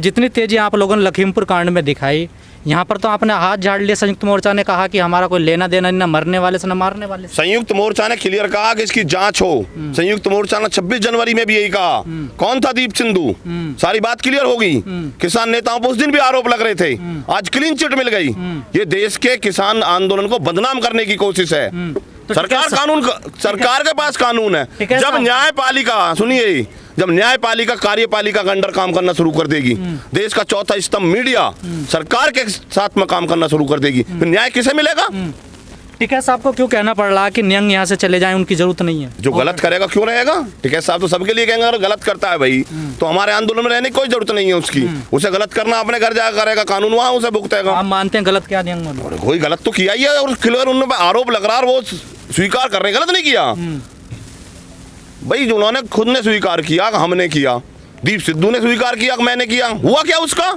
जितनी तेजी आप लोगों ने लखीमपुर कांड में दिखाई, यहाँ पर तो आपने हाथ झाड़ लिया। संयुक्त मोर्चा ने कहा कि हमारा कोई लेना देना नहीं, ना मरने वाले से ना मारने वाले से। संयुक्त मोर्चा ने क्लियर कहा कि इसकी जांच हो। संयुक्त मोर्चा ने 26 जनवरी में भी यही कहा। कौन था दीप सिंधु? सारी बात क्लियर हो गई। किसान नेताओं पर उस दिन भी आरोप लग रहे थे, आज क्लीन चिट मिल गई। ये देश के किसान आंदोलन को बदनाम करने की कोशिश है। तो सरकार के पास कानून है। जब न्यायपालिका, सुनिए, जब न्यायपालिका कार्यपालिका के अंडर काम करना शुरू कर देगी, देश का चौथा स्तंभ मीडिया सरकार के साथ में काम करना शुरू कर देगी, फिर न्याय किसे मिलेगा? टिकैत साहब को क्यों कहना पड़ रहा है कि नियंग यहाँ से चले जाएं, उनकी जरूरत नहीं है? जो गलत करेगा क्यों रहेगा? टिकैत साहब तो सबके लिए कहेंगे अगर गलत करता है भाई तो हमारे आंदोलन में रहने की कोई जरूरत नहीं है उसकी। उसे गलत करना अपने घर जाकर करेगा, कानून वहां उसे भुगतेगा। आप मानते हैं गलत किया नियंग में? कोई गलत तो किया ही है और क्लियर उन पे आरोप लग रहा है, वो स्वीकार कर रहे, गलत नहीं किया भाई। जो उन्होंने खुद ने स्वीकार किया, हमने किया, दीप सिद्धू ने स्वीकार किया, मैंने किया, हुआ क्या उसका?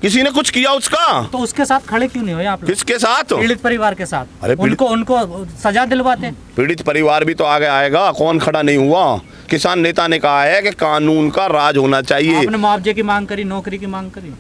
किसी ने कुछ किया उसका? तो उसके साथ खड़े क्यों नहीं हुए आप लोग? किसके साथ? पीड़ित परिवार के साथ। अरे उनको सजा दिलवाते। पीड़ित परिवार भी तो आगे आएगा, कौन खड़ा नहीं हुआ? किसान नेता ने कहा है कि कानून का राज होना चाहिए। आपने मुआवजे की मांग करी, नौकरी की मांग करी?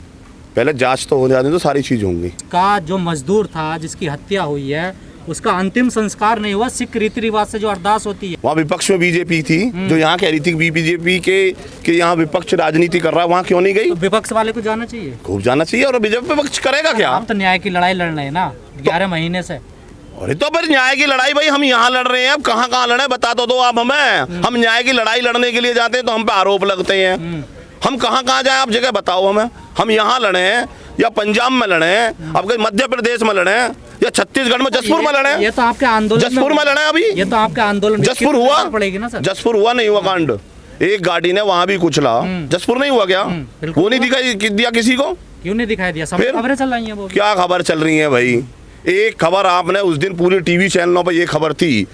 पहले जांच तो हो जाने तो सारी चीज होंगी। का जो मजदूर था जिसकी हत्या हुई है उसका अंतिम संस्कार नहीं हुआ। सिख रीति रिवाज से जो अरदास होती है, वहाँ विपक्ष में बीजेपी थी जो यहाँ कह रही थी बीजेपी के यहाँ विपक्ष राजनीति कर रहा है, वहाँ क्यों नहीं गई? तो विपक्ष वाले को जाना चाहिए, खूब जाना चाहिए। और बीजेपी विपक्ष करेगा क्या? हम तो न्याय की लड़ाई लड़ रहे हैं ना 11 महीने से। अरे तो फिर न्याय की लड़ाई भाई हम यहाँ लड़ रहे हैं, अब कहाँ कहाँ लड़े बता तो दो आप हमें। हम न्याय की लड़ाई लड़ने के लिए जाते हैं तो हम पे आरोप लगते हैं। हम कहाँ कहाँ जाए आप जगह बताओ हमें। हम यहाँ लड़े हैं या पंजाब में लड़े हैं, अब कहीं मध्य प्रदेश में लड़े हैं या छत्तीसगढ़ में जसपुर में लड़े? ये तो आपके आंदोलन जसपुर में लड़े अभी। ये तो आपके आंदोलन जसपुर हुआ पड़ेगी ना सर? जसपुर हुआ नहीं हुआ कांड? एक गाड़ी ने वहां भी कुचला, जसपुर नहीं हुआ क्या? वो नहीं दिखाई दिया किसी को? क्यों नहीं दिखाई दिया? सब खबरें चल रही हैं। वो क्या खबर चल रही है भाई? एक खबर आपने उस दिन पूरी टीवी चैनलों पर ये खबर थी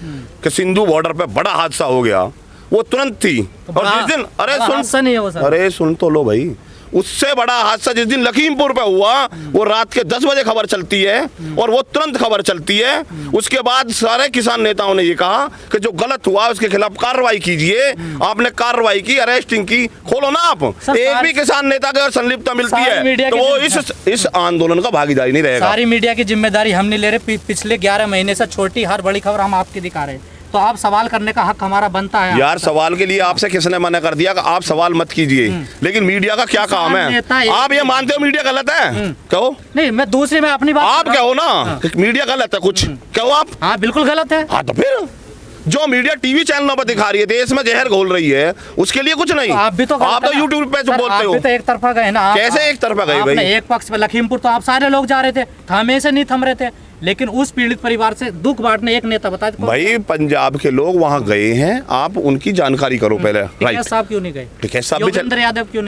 कि सिंधु बॉर्डर पे बड़ा हादसा हो गया, वो तुरंत थी। और जिस दिन अरे सुन तो लो भाई, उससे बड़ा हादसा जिस दिन लखीमपुर पे हुआ वो रात के 10 बजे खबर चलती है और वो तुरंत खबर चलती है। उसके बाद सारे किसान नेताओं ने ये कहा कि जो गलत हुआ उसके खिलाफ कार्रवाई कीजिए। आपने कार्रवाई की, अरेस्टिंग की, खोलो ना आप। एक भी किसान नेता के संलिप्तता मिलती है तो वो इस आंदोलन का भागीदारी नहीं रहेगा। सारी मीडिया की जिम्मेदारी हम नहीं ले रहे। पिछले 11 महीने से छोटी हर बड़ी खबर हम आपकी दिखा रहे हैं, तो आप सवाल करने का हक हमारा बनता है। यार सवाल के लिए आपसे किसने मना कर दिया कि आप सवाल मत कीजिए? लेकिन मीडिया का क्या काम है? आप ये मानते हो मीडिया गलत है? कहो। नहीं, मैं दूसरी में अपनी बात आप कहो ना मीडिया गलत है कुछ, कहो आप। हाँ बिल्कुल गलत है। हाँ तो फिर जो मीडिया टीवी चैनलों पर दिखा रही है, देश में जहर घोल रही है, उसके लिए कुछ नहीं। तो आप भी तो यूट्यूब पे बोलते हो। तो एक तरफा गए ना। कैसे एक तरफा गए भाई? एक पक्ष पे लखीमपुर तो आप सारे लोग जा रहे थे, थमे से नहीं थम रहे थे, लेकिन उस पीड़ित परिवार से दुख बांटने एक नेता बता भाई पंजाब के लोग वहाँ गए हैं, आप उनकी जानकारी करो पहले। टिकैत साहब क्यों नहीं गए? टिकैत साहब भी क्यों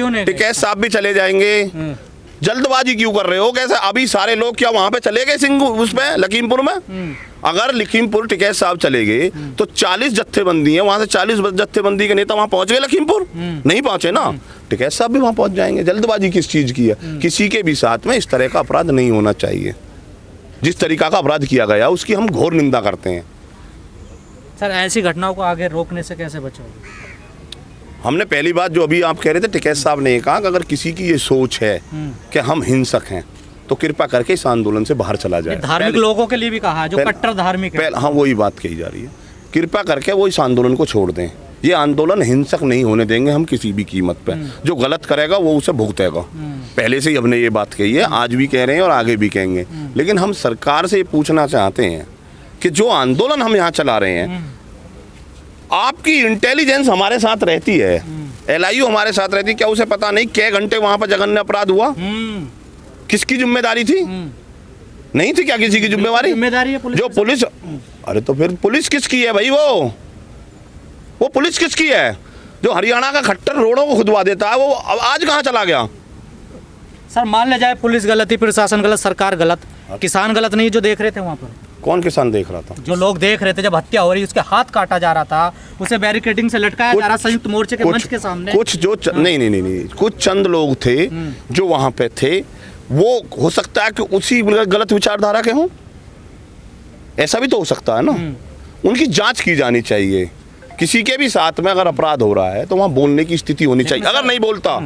नहीं? टिकैत साहब भी चले जाएंगे। जल्दबाजी क्यों कर रहे हो? कैसे अभी सारे लोग क्या वहां पे चले गए सिंह उसमें लखीमपुर में? अगर लखीमपुर टिकैत साहब चले गए तो 40 जत्थेबंदी है, वहां से 40 जत्थेबंदी के नेता वहां पहुंच गए लखीमपुर? नहीं पहुंचे ना। टिकैत साहब भी वहां पहुंच जाएंगे। जल्दबाजी किस चीज की है? किसी के भी साथ में इस तरह का अपराध नहीं होना चाहिए। जिस तरीका का अपराध किया गया उसकी हम घोर निंदा करते हैं। सर ऐसी घटनाओं को आगे रोकने से कैसे बचोगे? हमने पहली बात जो अभी आप कह रहे थे, टिकैत साहब ने कहा कि अगर किसी की ये सोच है कि हम हिंसक हैं तो कृपा करके इस आंदोलन से बाहर चला जाए। धार्मिक लोगों के लिए भी कहा जो कट्टर धार्मिक है। हाँ वही बात कही जा रही है। कृपा करके वो इस आंदोलन को छोड़ दें। ये आंदोलन हिंसक नहीं होने देंगे हम किसी भी कीमत पे। जो गलत करेगा वो उसे भुगतेगा। पहले से ही हमने ये बात कही है, आज भी कह रहे हैं और आगे भी कहेंगे। लेकिन हम सरकार से ये पूछना चाहते हैं कि जो आंदोलन हम यहाँ चला रहे हैं, आपकी इंटेलिजेंस हमारे साथ रहती है, LIU हमारे साथ रहती है, क्या उसे पता नहीं कै घंटे वहां पर जघन्य अपराध हुआ? किसकी जिम्मेदारी थी? नहीं थी क्या किसी की जिम्मेदारी है पुलिस? जो पुलिस, अरे तो फिर पुलिस किसकी है भाई? वो पुलिस किसकी है? जो हरियाणा का खट्टर रोडों को खुदवा देता है वो आज कहाँ चला गया? सर मान ले जाए पुलिस गलत ही, प्रशासन गलत, सरकार गलत, किसान गलत नहीं जो देख रहे थे वहाँ पर? कौन किसान देख रहा था? जो लोग देख रहे थे जब हत्या हो रही, उसके हाथ काटा जा रहा था, उसे बैरिकेडिंग से लटकाया जा रहा संयुक्त मोर्चे के मंच के सामने। कुछ जो नहीं, कुछ चंद लोग थे जो वहां पे थे, वो हो सकता है कि उसी गलत विचारधारा के हों, ऐसा भी तो हो सकता है ना। उनकी जांच की जानी चाहिए। किसी के भी साथ में अगर अपराध हो रहा है तो वहां बोलने की स्थिति होनी चाहिए। अगर नहीं बोलता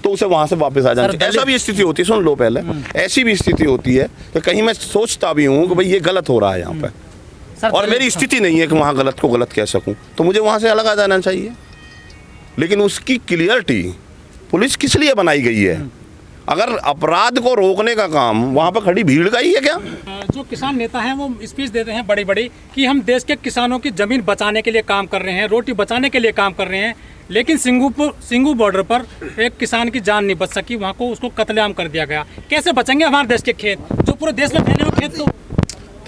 तो उसे वहां से वापस आ जाना चाहिए। ऐसा भी स्थिति होती है, सुन लो पहले, ऐसी भी स्थिति होती है कि कहीं मैं सोचता भी हूँ कि भाई ये गलत हो रहा है यहाँ पे, और मेरी स्थिति नहीं है कि वहाँ गलत को गलत कह सकूँ, तो मुझे वहाँ से अलग आ जाना चाहिए। लेकिन उसकी क्लियरिटी पुलिस किस लिए बनाई गई है? अगर अपराध को रोकने का काम वहाँ पर खड़ी भीड़ का ही है क्या? जो किसान नेता हैं वो स्पीच देते हैं बड़ी बड़ी कि हम देश के किसानों की जमीन बचाने के लिए काम कर रहे हैं, रोटी बचाने के लिए काम कर रहे हैं, लेकिन सिंगू बॉर्डर पर एक किसान की जान नहीं बच सकी, वहाँ को उसको कत्लेआम कर दिया गया। कैसे बचेंगे हमारे देश के खेत, जो पूरे देश में फैले हुए खेत? तो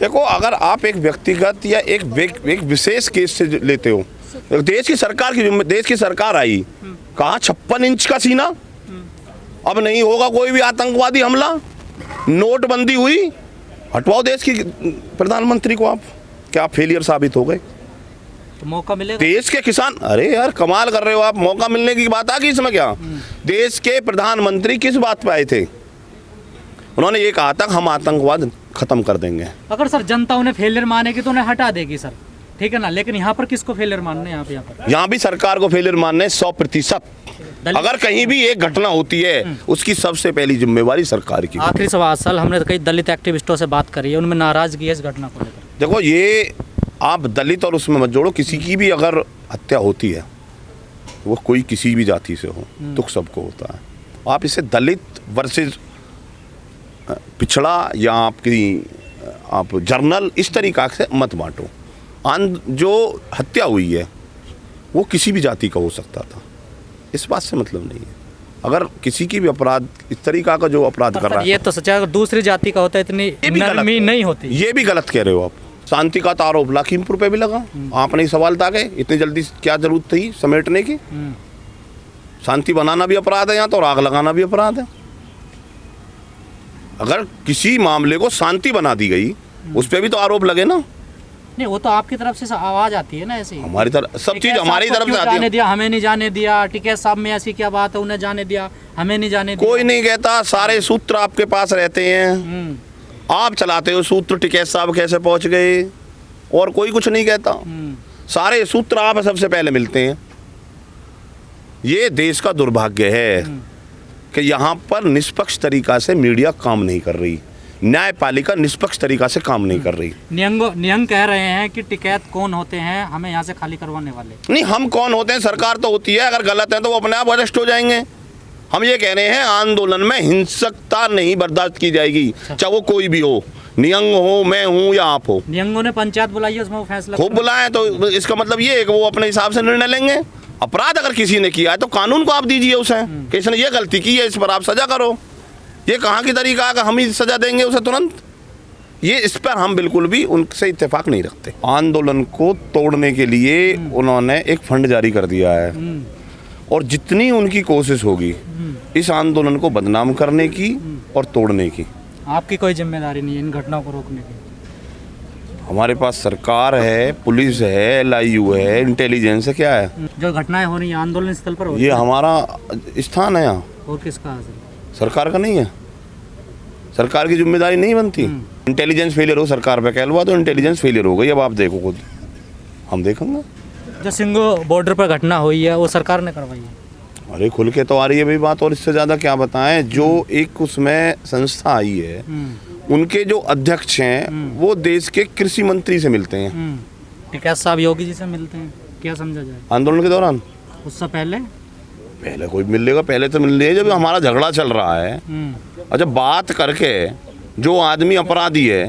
देखो, अगर आप एक व्यक्तिगत या एक विशेष केस से लेते हो, देश की सरकार आई, कहा 56 इंच का सीना, अब नहीं होगा कोई भी आतंकवादी हमला, नोटबंदी हुई, हटवाओ देश की प्रधानमंत्री को। आप क्या फेलियर साबित हो गए? तो मौका मिलेगा देश के किसान, अरे यार कमाल कर रहे हो आप, मौका मिलने की बात आ गई इसमें क्या? देश के प्रधानमंत्री किस बात पे आए थे? उन्होंने ये कहा था हम आतंकवाद खत्म कर देंगे। अगर सर जनता उन्हें फेलियर मानेगी तो उन्हें हटा देगी सर, ठीक है ना, लेकिन यहाँ पर किसको फेलियर मानना है? यहाँ भी सरकार को फेलियर मानना है 100%। अगर कहीं भी एक घटना होती है उसकी सबसे पहली जिम्मेवारी सरकार की। आखिरी सवाल सर, हमने कई दलित एक्टिविस्टों से बात करी है, उनमें नाराजगी है इस घटना को लेकर। देखो, ये आप दलित और उसमें मत जोड़ो, किसी की भी अगर हत्या होती है, वो कोई किसी भी जाति से हो, दुख सबको होता है। आप इसे दलित वर्सेस पिछड़ा या आप जर्नल इस तरीका से मत बांटो। जो हत्या हुई है वो किसी भी जाति का हो सकता था, इस बात से मतलब नहीं है। अगर किसी की भी अपराध इस तरीका का जो अपराध कर रहा है, ये तो सच है, अगर दूसरी जाति का होता है इतनी नरमी नहीं होती। ये भी गलत कह रहे हो आप। शांति का तो आरोप लखीमपुर पे भी लगा, आपने ही सवाल था कि इतनी जल्दी क्या जरूरत थी समेटने की? शांति बनाना भी अपराध है यहाँ तो, और आग लगाना भी अपराध है। अगर किसी मामले को शांति बना दी गई, उस पर भी तो आरोप लगे ना। नहीं, वो तो आपकी तरफ से आवाज आती है ना, ऐसी हमारी तरफ सब चीज हमारी तरफ से आती है। दिया हमें नहीं जाने दिया, टिकैत साहब में ऐसी क्या बात है, उन्हें जाने दिया, हमें नहीं जाने दिया। कोई नहीं कहता, सारे सूत्र आपके पास रहते हैं, आप चलाते हो सूत्र। टिकैत साहब कैसे पहुंच गए, और कोई कुछ नहीं कहता। सारे सूत्र आप सबसे पहले मिलते हैं। ये देश का दुर्भाग्य है कि यहाँ पर निष्पक्ष तरीका से मीडिया काम नहीं कर रही, न्यायपालिका निष्पक्ष तरीका से काम नहीं कर रही। नियंग कह रहे हैं कि टिकैत कौन होते हैं हमें यहाँ से खाली करवाने वाले? नहीं, हम कौन होते हैं? सरकार तो होती है। अगर गलत है तो वो अपने आप अरेस्ट हो जाएंगे। हम ये कह रहे हैं आंदोलन में हिंसकता नहीं बर्दाश्त की जाएगी, चाहे वो कोई भी हो, नियंग हो, मैं हूँ या आप हो। नियंगों ने पंचायत बुलाई है, उसमें वो फैसला खूब बुलाए, तो इसका मतलब ये है कि वो अपने हिसाब से निर्णय लेंगे। अपराध अगर किसी ने किया है तो कानून को आप दीजिए उसे कि इसने ये गलती की है, इस पर आप सजा करो। ये कहाँ की तरीका है हम ही सजा देंगे उसे तुरंत? ये इस पर हम बिल्कुल भी उनसे इत्तेफाक नहीं रखते। आंदोलन को तोड़ने के लिए उन्होंने एक फंड जारी कर दिया है, और जितनी उनकी कोशिश होगी इस आंदोलन को बदनाम करने की और तोड़ने की। आपकी कोई जिम्मेदारी नहीं है इन घटनाओं को रोकने की? हमारे पास सरकार है, पुलिस है, LIU है, इंटेलिजेंस है, क्या है? जो घटनाएं हो रही हैं आंदोलन स्थल पर हो रही ये हमारा स्थान है यहाँ। और किसका? सरकार का नहीं है। सरकार की जिम्मेदारी नहीं बनती। इंटेलिजेंस फेलियर हो सरकार पे कह लो, तो इंटेलिजेंस फेलियर हो गई। अब आप देखो खुद, हम देखेंगे। जो सिंगू बॉर्डर पर घटना हुई है वो सरकार ने करवाई है। अरे खुल के तो आ रही है भाई बात, और इससे ज़्यादा क्या बताएं। जो एक उसमें संस्था आई है, उनके जो अध्यक्ष हैं वो देश के कृषि मंत्री से मिलते हैं। टिकैत साहब योगी जी से मिलते हैं, क्या समझा जाए? आंदोलन के दौरान? उससे पहले कोई मिलेगा? पहले तो मिल रही है जब हमारा झगड़ा चल रहा है। अच्छा, बात करके जो आदमी अपराधी है,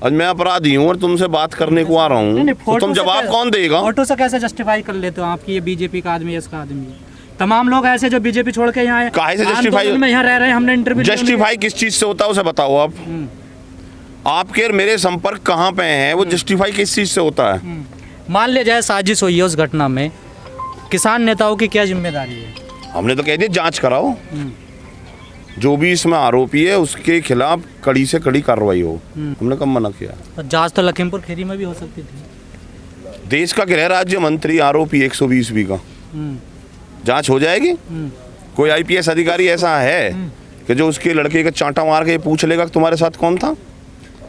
आज मैं अपराधी हूँ और तुमसे बात करने को आ रहा हूँ, तो तुम जवाब कौन देगा? फोटो से कैसे जस्टिफाई कर लेते हो आपकी ये बीजेपी का आदमी है, इसका आदमी है? तमाम लोग ऐसे जो बीजेपी छोड़ के यहाँ काहे से जस्टिफाई में यहाँ रह रहे हैं, हमने इंटरव्यू। जस्टिफाई किस चीज से होता है उसे बताओ आप। आपके और मेरे संपर्क कहाँ पे हैं, वो जस्टिफाई किस चीज से होता है? मान लिया जाए साजिश हुई है उस घटना में, किसान नेताओं की क्या जिम्मेदारी है? हमने तो कह दिया जांच कराओ, जो भी इसमें आरोपी है उसके खिलाफ कड़ी से कड़ी कार्रवाई हो। हमने कब मना किया? तो जांच तो लखीमपुर खीरी में भी हो सकती थी। देश का गृह राज्य मंत्री आरोपी 120 का, जांच हो जाएगी? कोई IPS अधिकारी ऐसा है कि जो उसके लड़के का चांटा मार के पूछ लेगा कि तुम्हारे साथ कौन था?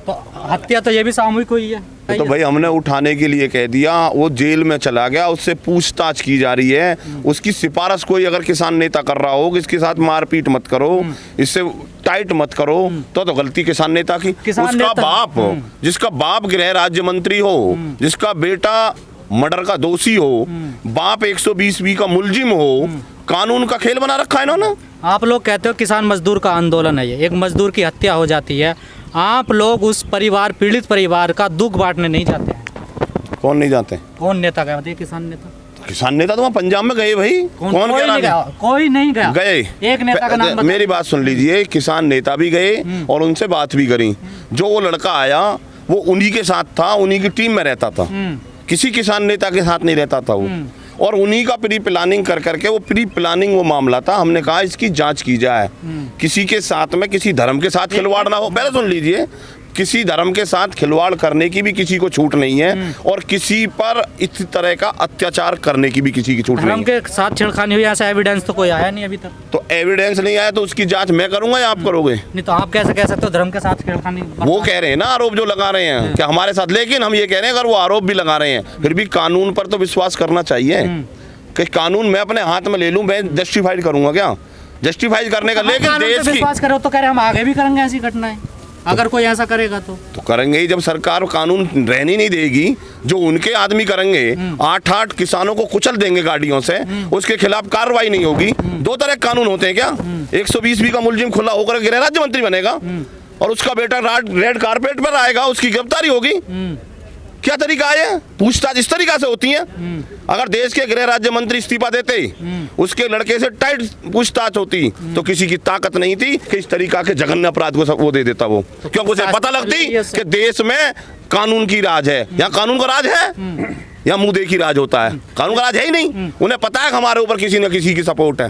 तो हत्या तो ये भी सामूहिक हुई है। तो भाई हमने उठाने के लिए कह दिया, वो जेल में चला गया, उससे पूछताछ की जा रही है। उसकी सिफारिश कोई अगर किसान नेता कर रहा हो कि इसके साथ मारपीट मत करो, इससे टाइट मत करो, तो गलती किसान नेता की। उसका बाप, जिसका बाप गृह राज्य मंत्री हो, जिसका बेटा मर्डर का दोषी हो, बाप 120 का मुलजिम हो, कानून का खेल बना रखा है इन्होंने। आप लोग कहते हो किसान मजदूर का आंदोलन है ये, एक मजदूर की हत्या हो जाती है, आप लोग उस परिवार, पीड़ित परिवार का दुख बांटने नहीं जाते हैं? कौन नहीं जाते? कौन नेता गया बताइए? किसान नेता। किसान नेता तो वहाँ पंजाब में गए भाई, कौन कोई नहीं गया, कोई नहीं गया। गए एक नेता का नाम बताइए। मेरी बात सुन लीजिए, किसान नेता भी गए और उनसे बात भी करी। जो वो लड़का आया वो उन्हीं के साथ था, उन्हीं की टीम में रहता था, किसी किसान नेता के साथ नहीं रहता था वो, और उन्हीं का प्री प्लानिंग कर करके, वो प्री प्लानिंग वो मामला था। हमने कहा इसकी जांच की जाए, किसी के साथ में, किसी धर्म के साथ खिलवाड़ ना हो। पहले सुन लीजिए, किसी धर्म के साथ खिलवाड़ करने की भी किसी को छूट नहीं है, और किसी पर इस तरह का अत्याचार करने की भी किसी की छूट नहीं है। धर्म के साथ छेड़खानी हुई, ऐसा एविडेंस तो कोई आया नहीं अभी तक। तो एविडेंस नहीं आया तो उसकी जांच मैं करूंगा या आप करोगे? नहीं तो आप कैसे कह सकते हो धर्म के साथ छेड़खानी? वो कह रहे हैं ना, आरोप जो लगा रहे हैं कि हमारे साथ, लेकिन हम ये कह रहे हैं अगर वो आरोप भी लगा रहे हैं फिर भी कानून पर तो विश्वास करना चाहिए कि कानून मैं अपने हाथ में ले लूं, मैं जस्टिफाइड करूंगा क्या? जस्टिफाई करने का, लेकिन देश की विश्वास करो तो कह रहे हम आगे भी करेंगे ऐसी घटनाएं, अगर कोई ऐसा करेगा तो करेंगे ही। जब सरकार कानून रहनी नहीं देगी, जो उनके आदमी करेंगे, 8 किसानों को कुचल देंगे गाड़ियों से, उसके खिलाफ कार्रवाई नहीं होगी। दो तरह के कानून होते हैं क्या? 120 का मुलजिम खुला होकर गृह राज्य मंत्री बनेगा और उसका बेटा रेड कारपेट पर आएगा, उसकी गिरफ्तारी होगी। क्या तरीका है? पूछताछ इस तरीका से होती है। अगर देश के गृह राज्य मंत्री इस्तीफा देते, उसके लड़के से टाइट पूछताछ होती, तो किसी की ताकत नहीं थी कि इस तरीका के जघन्य अपराध को वो दे देता वो, क्योंकि उसे पता लगती कि देश में कानून की राज है। यहाँ कानून का राज है या मुंह देखी राज होता है? कानून का राज है ही नहीं। उन्हें पता है हमारे ऊपर किसी न किसी की सपोर्ट है।